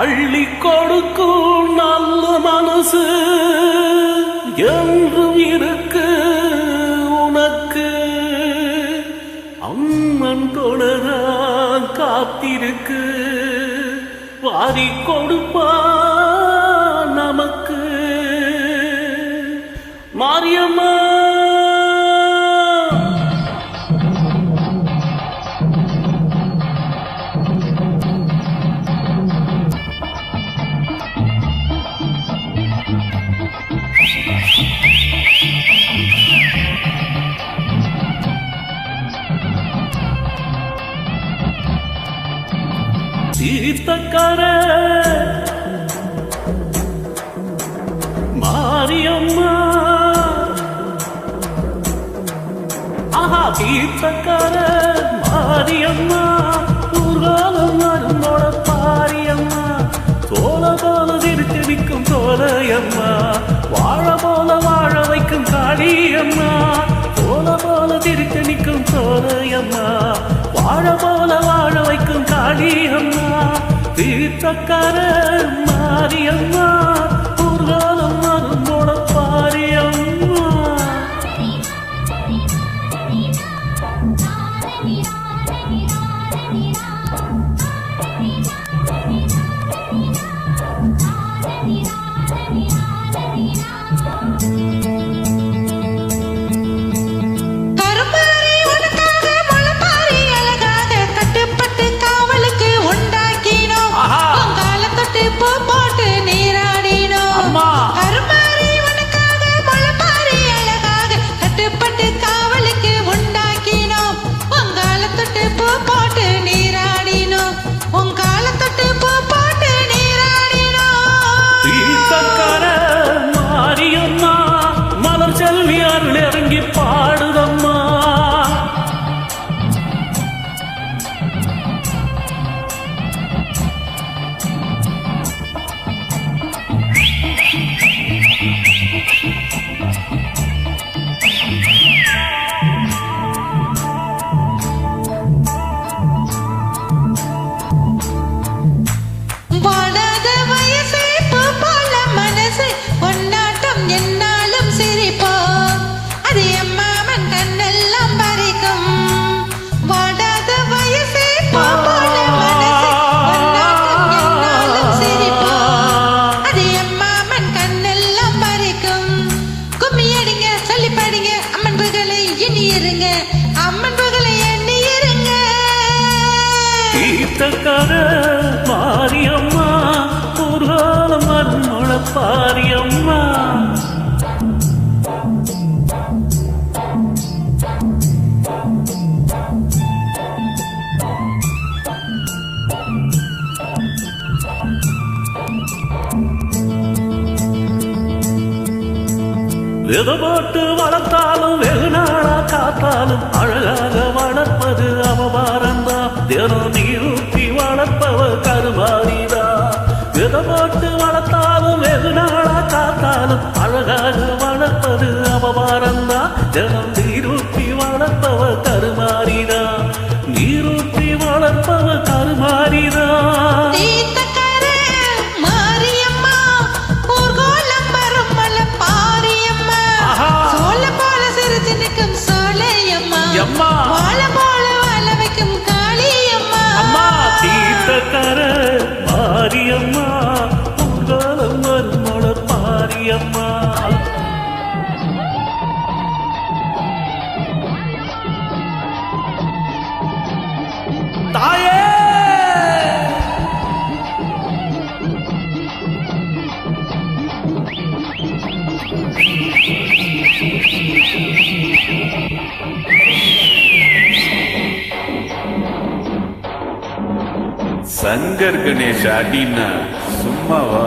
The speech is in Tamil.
அள்ளி கொடுக்கும் நல்ல மனசு என்றும் இருக்கு உனக்கு. அம்மன் தொடரான் காத்திருக்கு, வாரி கொடுப்பா நமக்கு. மாரியம்மா தீர்த்தக்கர மாரியம்மா, ஆஹா தீர்த்தக்கர மாரியம்மா, ஊர்காலம் அருந்தோட பாரியம்மா. சோழ போல திருத்தி நிற்கும் சோலையம்மா, வாழ போல வாழ வைக்கும் காளியம்மா. சோழ போல திருத்தி நிற்கும் சோலையம்மா, வாழ போல வாழ வைக்கும் காளியம்மா. தீர்த்தக்கர மாரியம்மா, ஊர்காலம் அருந்தோட பாரியம்மா. இறங்கி பாடுதம்மா, வாடாத வயசே போல மனசு பொன்னாட்டம் என்னாலும் சிரிப்போ, அது எம்மாமன் கண்ணெல்லாம் பறிக்கும். வாடாத வயசே போல மனசு பொன்னாட்டம் என்னாலும் சிரிப்போ, அது எம்மாமன் கண்ணெல்லாம் பறிக்கும். கும்மி அடிங்க சொல்லி பாடிங்க அம்மன் புகழை எண்ணி இருங்க, அம்மன் புகழை எண்ணி இருங்க. தீர்த்தக்கர மாரியம்மா, ஊர்காலம் அருந்தோட பாரியம்மா. விதை போட்டு வளர்த்தாலும் வெகு நாளா காத்தாலும் அழகாக வளர்ப்பது அவபாரந்தா. தினம் நீரூற்றி வளர்ப்பவ கருமாரிதா. விதை போட்டு வளர்த்தாலும் வெகு நாளா காத்தாலும் அழகாக வளர்ப்பது அவபாரந்தா. தினம் நீரூற்றி வளர்ப்பவ கருமாரிதா, நீரூற்றி வளர்ப்பவ கருமாரிதா. வாழ போல வாழ வைக்கும் காளியம்மா, அம்மா தீர்த்தக்கர மாரியம்மா, ஊர்காலம் அருந்தோட பாரியம்மா. தாயே சங்கர் கணேஷ் அடினா சும்மாவா?